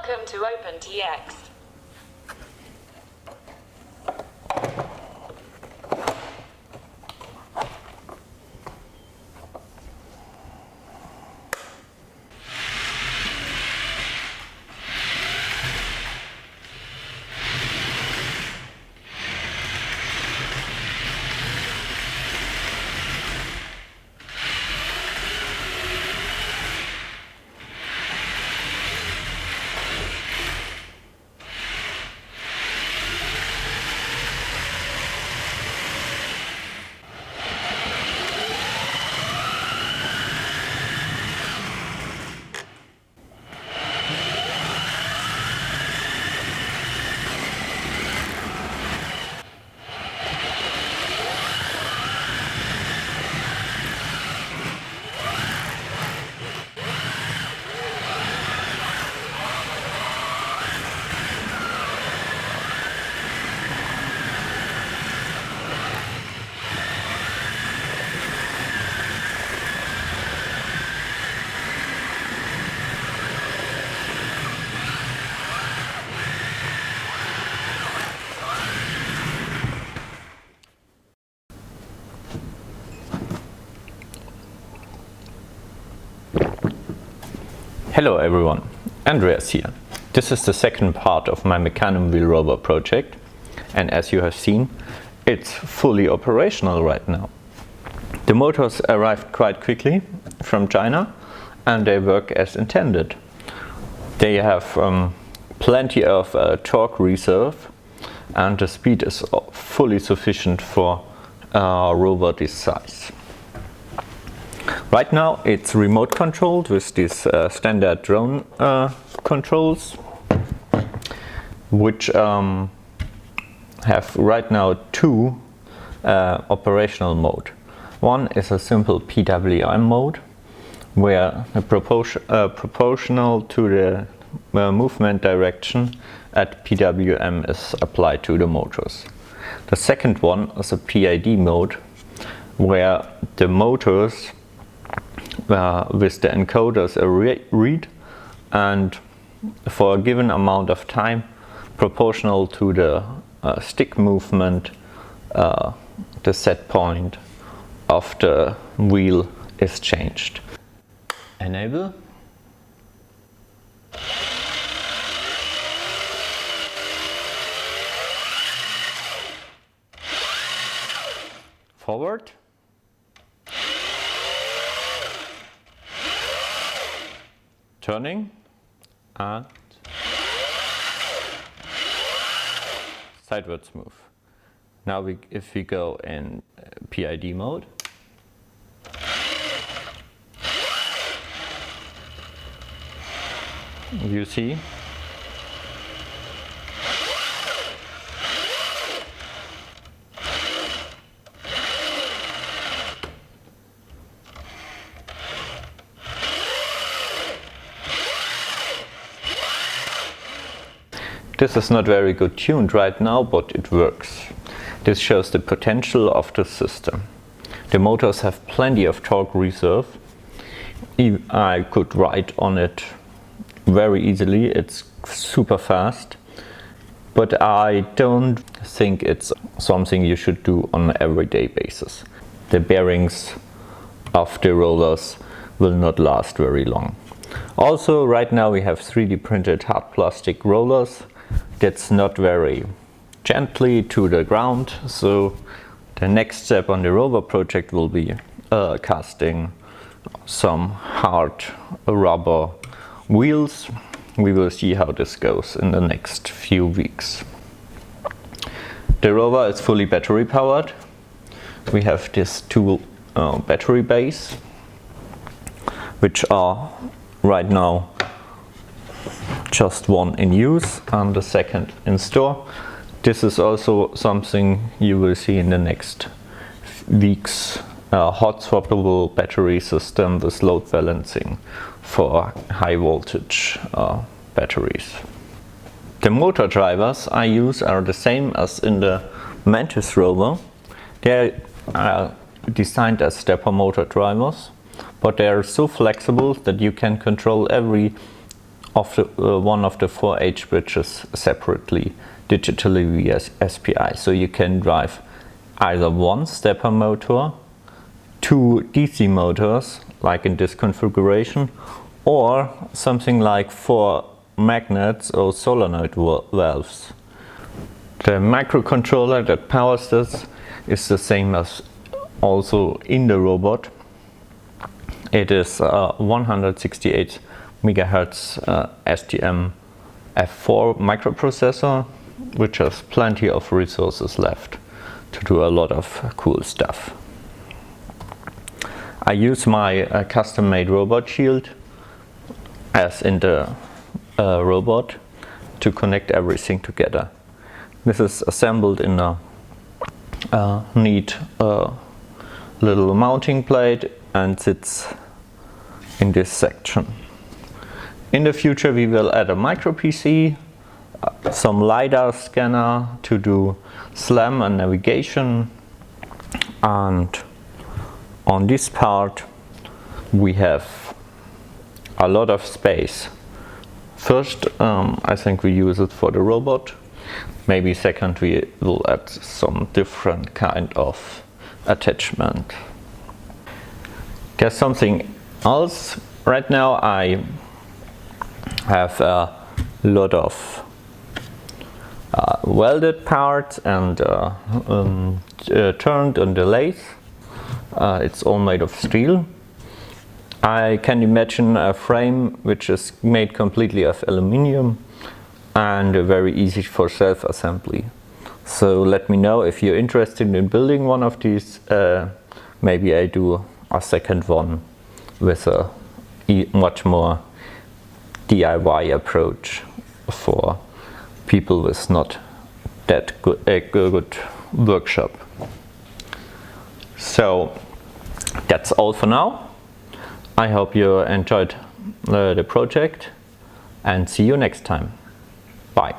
Welcome to OpenTX. Hello everyone, Andreas here. This is the second part of my Mecanum wheel rover project, and as you have seen, it's fully operational right now. The motors arrived quite quickly from China and they work as intended. They have plenty of torque reserve and the speed is fully sufficient for a rover this size. Right now it's remote controlled with these standard drone controls, which have right now two operational mode. One is a simple PWM mode, where the proportional to the movement direction at PWM is applied to the motors. The second one is a PID mode, where the motors with the encoders read and for a given amount of time proportional to the stick movement the set point of the wheel is changed. Enable. Forward. Turning and sidewards move. Now if we go in PID mode, you see this is not very good tuned right now, but it works. This shows the potential of the system. The motors have plenty of torque reserve. I could ride on it very easily, it's super fast, but I don't think it's something you should do on an everyday basis. The bearings of the rollers will not last very long. Also, right now we have 3D printed hard plastic rollers. That's not very gently to the ground, so the next step on the rover project will be casting some hard rubber wheels. We will see how this goes in the next few weeks. The rover is fully battery powered. We have these two battery bays, which are right now just one in use and the second in store. This is also something you will see in the next weeks. Hot swappable battery system with load balancing for high voltage batteries. The motor drivers I use are the same as in the Mantis rover. They are designed as stepper motor drivers, but they are so flexible that you can control every of one of the 4 H-bridges separately, digitally via SPI. So you can drive either one stepper motor, 2 DC motors, like in this configuration, or something like 4 magnets or solenoid valves. The microcontroller that powers this is the same as also in the robot. It is a 168 MHz STM F4 microprocessor, which has plenty of resources left to do a lot of cool stuff. I use my custom-made robot shield as in the robot to connect everything together. This is assembled in a neat little mounting plate and sits in this section. In the future we will add a micro PC, some LiDAR scanner to do SLAM and navigation, and on this part we have a lot of space. First, I think we use it for the robot. Maybe second, we will add some different kind of attachment. There's something else. Right now I have a lot of welded parts and turned on the lathe. It's all made of steel. I can imagine a frame which is made completely of aluminium and very easy for self-assembly. So let me know if you're interested in building one of these. Maybe I do a second one with a much more DIY approach for people with not that good a good workshop. So that's all for now. I hope you enjoyed the project and see you next time. Bye.